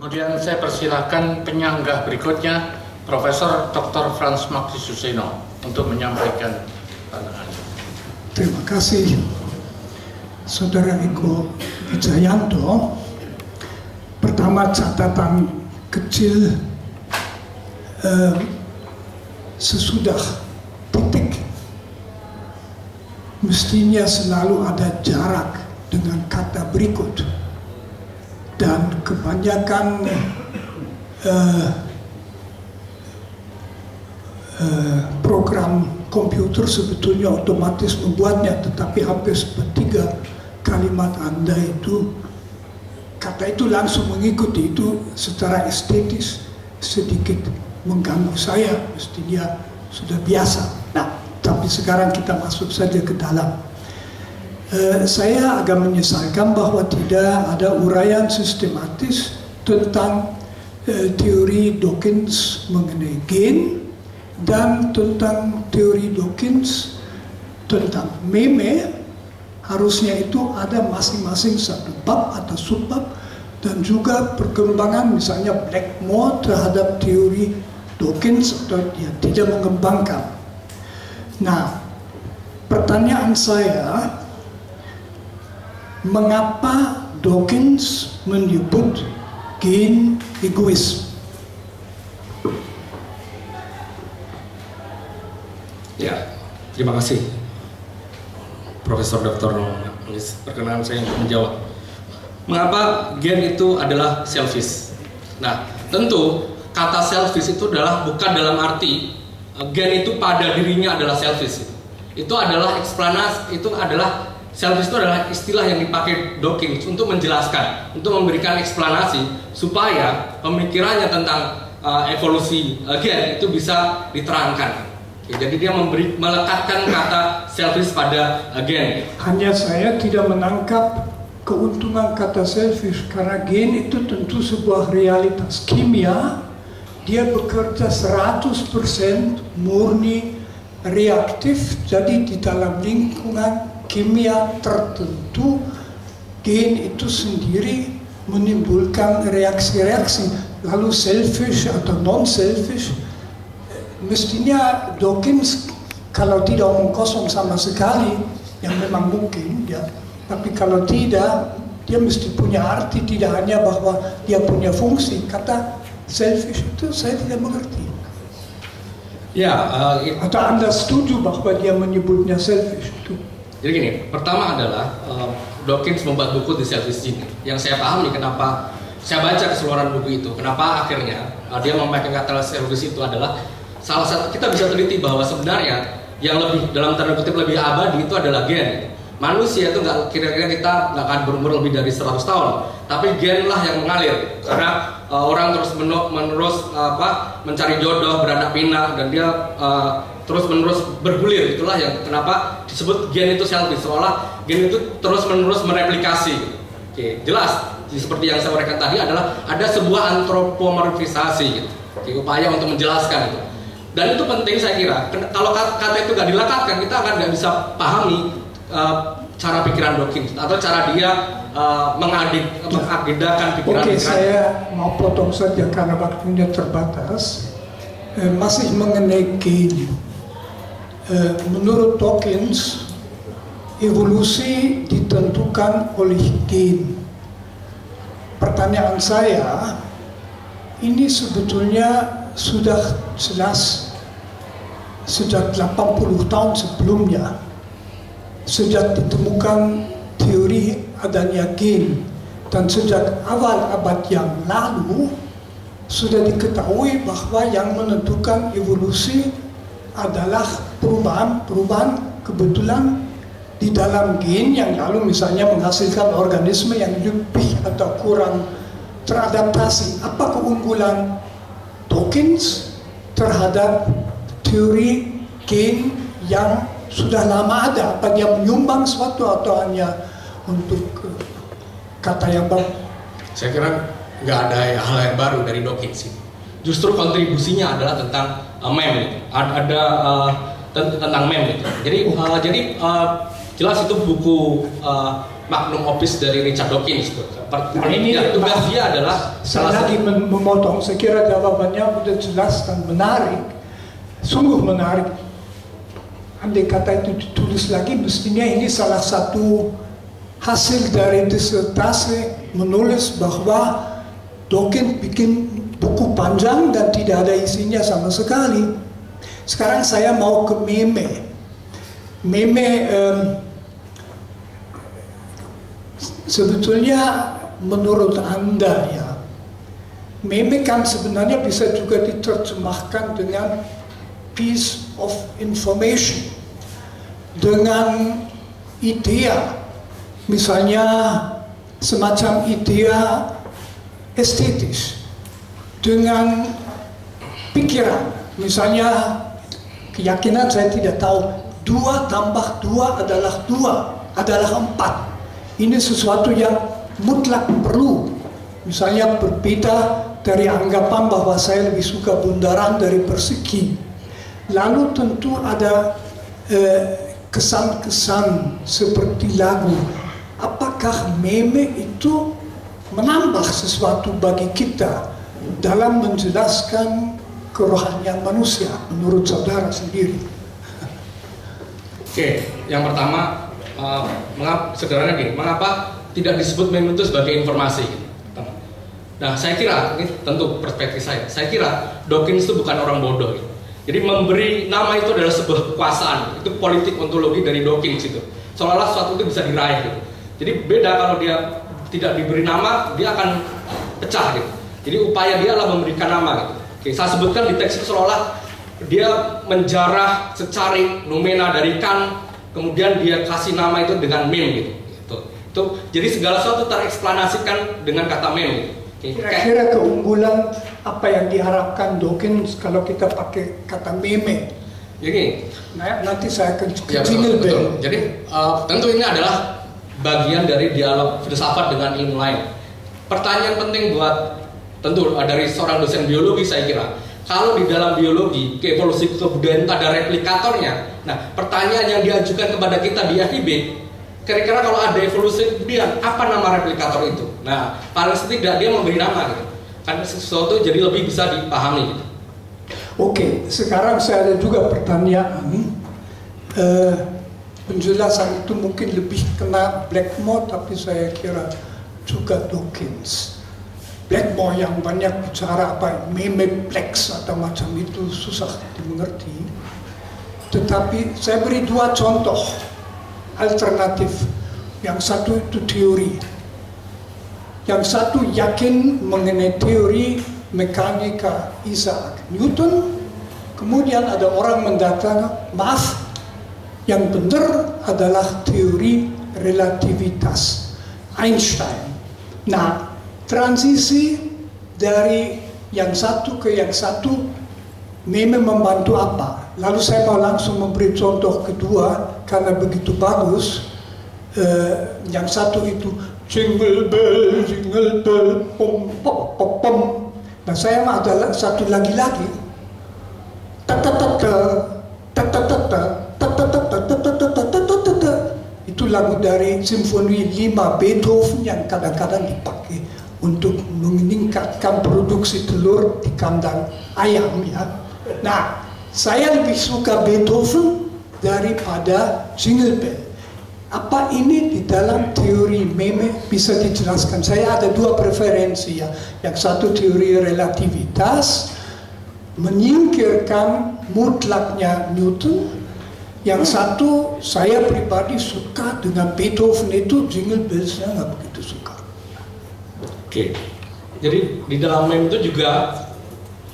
Kemudian saya persilahkan penyanggah berikutnya, Profesor Dr. Frans Magdisuseno untuk menyampaikan pandangannya. Terima kasih, Saudara Eko Wijayanto. Pertama, catatan kecil sesudah titik mestinya selalu ada jarak dengan kata berikut, dan kebanyakan program komputer sebetulnya otomatis membuatnya, tetapi hampir sepertiga kalimat Anda itu, kata itu langsung mengikuti, itu secara estetis sedikit mengganggu saya, mestinya sudah biasa. Nah, tapi sekarang kita masuk saja ke dalam. Saya agak menyesalkan bahwa tidak ada uraian sistematis tentang teori Dawkins mengenai gen dan tentang teori Dawkins tentang meme. Harusnya itu ada masing-masing satu bab atau subbab, dan juga perkembangan misalnya Blackmore terhadap teori Dawkins atau dia tidak mengembangkan. Nah, pertanyaan saya, mengapa Dawkins menyebut gen egois? Ya, terima kasih Profesor Dr. Nongis. Perkenan saya untuk menjawab. Mengapa gen itu adalah selfish? Nah, tentu kata selfish itu adalah bukan dalam arti gen itu pada dirinya adalah selfish. Itu adalah eksplanasi, itu adalah selfish itu adalah istilah yang dipakai Dawkins untuk menjelaskan, untuk memberikan eksplanasi supaya pemikirannya tentang evolusi gen itu bisa diterangkan. Jadi dia melekatkan kata selfish pada gen. Hanya saya tidak menangkap keuntungan kata selfish, karena gen itu tentu sebuah realitas kimia. Dia bekerja 100% murni reaktif, jadi di dalam lingkungan kimia tertentu gen itu sendiri menimbulkan reaksi-reaksi. Lalu selfish atau non-selfish, mestinya Dawkins kalau tidak omong kosong sama sekali, yang memang mungkin ya, tapi kalau tidak, dia mesti punya arti, tidak hanya bahwa dia punya fungsi. Kata selfish itu saya tidak mengerti. Ya, atau Anda setuju bahwa dia menyebutnya selfish itu? Jadi gini, pertama adalah Dawkins membuat buku The Selfish Gene. Yang saya pahami kenapa saya baca keseluruhan buku itu, kenapa akhirnya dia memakai kata selfish itu adalah salah satu, kita bisa teliti bahwa sebenarnya yang lebih dalam tanda kutip lebih abadi itu adalah gen. Manusia itu nggak, kira-kira kita nggak akan berumur lebih dari 100 tahun, tapi gen lah yang mengalir karena orang terus menerus mencari jodoh, beranak pinak, dan dia terus menerus bergulir. Itulah yang kenapa disebut gen itu selfish, seolah gen itu terus menerus mereplikasi. Oke, jelas seperti yang saya uraikan tadi adalah ada sebuah antropomorfisasi gitu. Oke, upaya untuk menjelaskan itu. Dan itu penting saya kira. Kalau kata itu nggak dilekatkan, kita akan nggak bisa pahami cara pikiran Dawkins atau cara dia mengagendakan pikiran. Oke, saya mau potong saja karena waktunya terbatas. Masih mengenai gen. Menurut Dawkins, evolusi ditentukan oleh gen. Pertanyaan saya, ini sebetulnya sudah jelas sejak 80 tahun sebelumnya, sejak ditemukan teori adanya gen, dan sejak awal abad yang lalu sudah diketahui bahwa yang menentukan evolusi adalah perubahan kebetulan di dalam gen yang lalu misalnya menghasilkan organisme yang lebih atau kurang teradaptasi. Apa keunggulan Dawkins terhadap teori gen yang sudah lama ada? Apa dia menyumbang sesuatu atau hanya untuk kata yang baru? Saya kira nggak ada hal yang baru dari Dawkins. Justru kontribusinya adalah tentang meme, tentang meme. Jadi jelas itu buku magnum opus dari Richard Dawkins. Nah, ini tugas dia adalah saya lagi memotong. Saya kira jawabannya sudah jelas dan menarik, sungguh menarik. Andai kata itu ditulis lagi, mestinya ini salah satu hasil dari disertasi menulis bahwa Dawkins bikin buku panjang dan tidak ada isinya sama sekali. Sekarang saya mau ke meme. Sebetulnya menurut Anda ya, meme kan sebenarnya bisa juga diterjemahkan dengan piece of information, dengan idea, misalnya semacam idea estetis, dengan pikiran, misalnya keyakinan saya tidak tahu, 2 tambah 2 adalah 4. Ini sesuatu yang mutlak perlu. Misalnya berbeda dari anggapan bahwa saya lebih suka bundaran dari persegi. Lalu tentu ada kesan-kesan seperti lagu. Apakah meme itu menambah sesuatu bagi kita dalam menjelaskan kerohanian manusia menurut saudara sendiri? Oke, yang pertama, sederhana gini, mengapa tidak disebut meme itu sebagai informasi? Nah, saya kira, ini tentu perspektif saya kira Dawkins itu bukan orang bodoh. Jadi memberi nama itu adalah sebuah kekuasaan, itu politik ontologi dari Dawkins itu. Seolah-olah sesuatu itu bisa diraih gitu. Jadi beda kalau dia tidak diberi nama, dia akan pecah gitu. Jadi upaya dia adalah memberikan nama gitu. Oke, saya sebutkan di teks itu seolah dia menjarah secari numena dari Kant, kemudian dia kasih nama itu dengan meme gitu. Itu jadi segala sesuatu tereksplanasikan dengan kata meme. Kira-kira keunggulan apa yang diharapkan Dawkins kalau kita pakai kata meme? Jadi, nanti saya akan ya, betul. Jadi tentu ini adalah bagian dari dialog filsafat dengan ilmu lain. Pertanyaan penting buat tentu dari seorang dosen biologi saya kira. Kalau di dalam biologi, evolusi kebudayaan ada replikatornya. Nah, pertanyaan yang diajukan kepada kita di FIB, kira-kira kalau ada evolusi kebudayaan, apa nama replikator itu? Nah, paling tidak dia memberi nama gitu. Kan sesuatu jadi lebih bisa dipahami gitu. Oke, sekarang saya ada juga pertanyaan. Penjelasan itu mungkin lebih kena Blackmore, tapi saya kira juga Dawkins. Blackmore yang banyak bicara apa memeplex atau macam itu susah dimengerti. Tetapi saya beri 2 contoh alternatif. Yang satu itu teori. Yang satu yakin mengenai teori mekanika Isaac Newton. Kemudian ada orang mendatang, maaf, yang benar adalah teori relativitas Einstein. Nah, transisi dari yang satu ke yang satu meme membantu apa? Lalu saya mau langsung memberi contoh kedua karena begitu bagus. Yang satu itu jingle bell, pom pom pom pom. Nah, saya mau ada satu lagi itu lagu dari Simfoni 5 Beethoven yang kadang-kadang dipakai untuk meningkatkan produksi telur di kandang ayam ya. Nah, saya lebih suka Beethoven daripada Jingle Bell. Apa ini di dalam teori meme bisa dijelaskan? Saya ada 2 preferensi ya. Yang satu teori relativitas, menyingkirkan mutlaknya Newton. Yang satu saya pribadi suka dengan Beethoven itu, Jingle Bell saya nggak begitu suka. Oke, jadi di dalam meme itu juga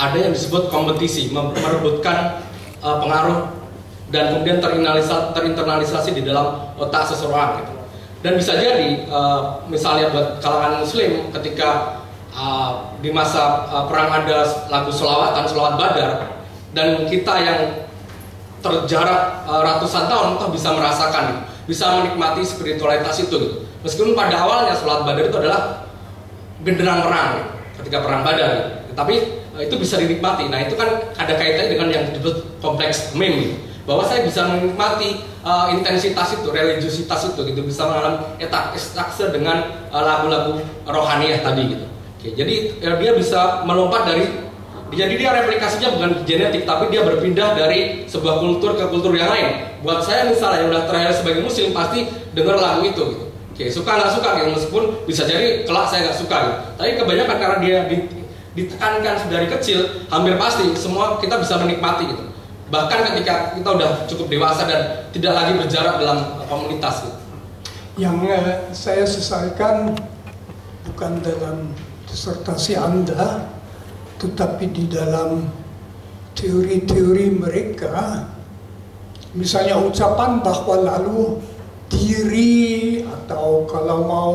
ada yang disebut kompetisi, merebutkan pengaruh dan kemudian terinternalisasi di dalam otak seseorang gitu. Dan bisa jadi misalnya buat kalangan muslim ketika di masa perang ada lagu selawat badar, dan kita yang terjarak ratusan tahun toh bisa merasakan, bisa menikmati spiritualitas itu gitu. Meskipun pada awalnya sholat badar itu adalah genderang perang gitu, ketika perang badar gitu. Tapi itu bisa dinikmati. Nah, itu kan ada kaitannya dengan yang disebut kompleks meme gitu. bahwa saya bisa menikmati intensitas itu, religiusitas itu gitu, bisa mengalami ekstase dengan lagu-lagu rohaniah tadi gitu. Oke, jadi dia bisa melompat jadi dia replikasinya bukan genetik, tapi dia berpindah dari sebuah kultur ke kultur yang lain. Buat saya misalnya yang udah terakhir sebagai muslim pasti dengar lagu itu gitu. Oke, suka nggak suka gitu, meskipun bisa jadi kelak saya nggak suka gitu. Tapi kebanyakan karena dia ditekankan dari kecil, hampir pasti semua kita bisa menikmati gitu. Bahkan ketika kita udah cukup dewasa dan tidak lagi berjarak dalam komunitas gitu. Yang saya sesalkan bukan dalam disertasi Anda, tetapi di dalam teori-teori mereka, misalnya ucapan bahwa lalu diri atau kalau mau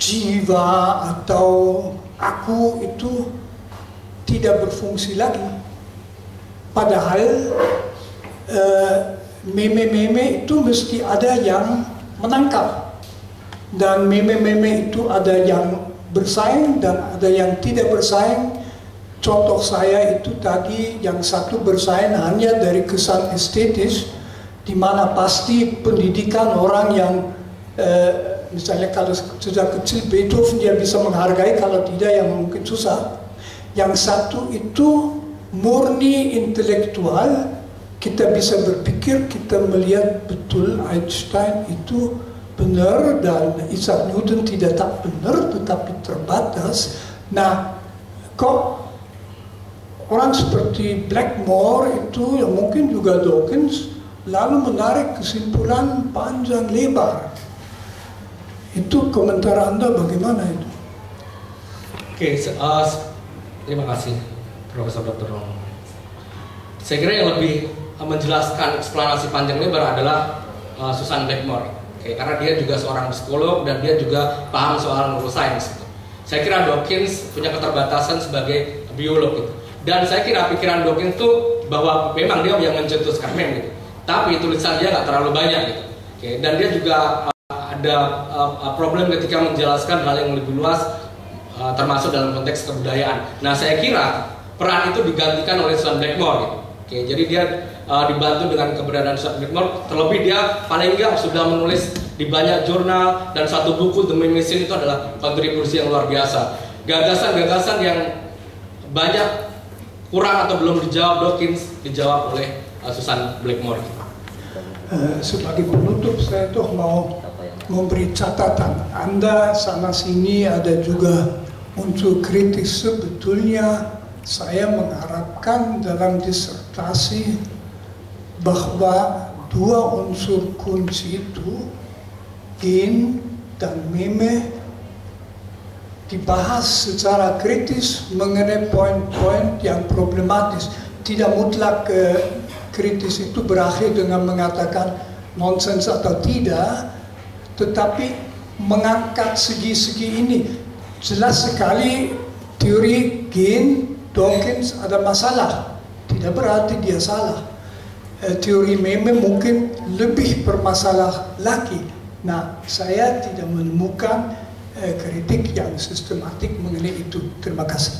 jiwa atau aku itu tidak berfungsi lagi. Padahal meme-meme itu mesti ada yang menangkap, dan meme-meme itu ada yang bersaing dan ada yang tidak bersaing. Contoh saya itu tadi yang satu bersaing hanya dari kesan estetis, di mana pasti pendidikan orang yang misalnya kalau sudah kecil Beethoven dia bisa menghargai, kalau tidak yang mungkin susah. Yang satu itu murni intelektual, kita bisa berpikir, kita melihat betul Einstein itu benar dan Isaac Newton tidak benar tetapi terbatas. Nah, kok orang seperti Blackmore itu yang mungkin juga Dawkins lalu menarik kesimpulan panjang lebar. Itu komentar Anda bagaimana itu? Oke, terima kasih Profesor Dr. Romo. Saya kira yang lebih menjelaskan eksplanasi panjang lebar adalah Susan Blackmore. Oke, karena dia juga seorang psikolog dan dia juga paham soal neuroscience. Gitu. Saya kira Dawkins punya keterbatasan sebagai biolog. Gitu. Dan saya kira pikiran Dawkins itu bahwa memang dia yang mencetuskan meme. Gitu. Tapi tulisan dia nggak terlalu banyak. Gitu. Oke, dan dia juga ada problem ketika menjelaskan hal yang lebih luas, termasuk dalam konteks kebudayaan. Nah, saya kira peran itu digantikan oleh Susan Blackmore. Gitu. Oke, jadi dia dibantu dengan keberadaan Susan Blackmore. Terlebih dia paling enggak sudah menulis di banyak jurnal, dan satu buku The Meme Machine itu adalah kontribusi yang luar biasa. Gagasan-gagasan yang banyak kurang atau belum dijawab Dawkins dijawab oleh Susan Blackmore. Sebagai penutup saya tuh mau memberi catatan. Anda sana sini ada juga unsur kritis. Sebetulnya saya mengharapkan dalam disertasi bahwa dua unsur kunci itu, gen dan meme, dibahas secara kritis mengenai poin-poin yang problematis. Tidak mutlak kritis itu berakhir dengan mengatakan nonsens atau tidak, tetapi mengangkat segi-segi ini. Jelas sekali teori gen Dawkins ada masalah, tidak berarti dia salah. Teori meme mungkin lebih bermasalah lagi. Nah, saya tidak menemukan kritik yang sistematik mengenai itu. Terima kasih.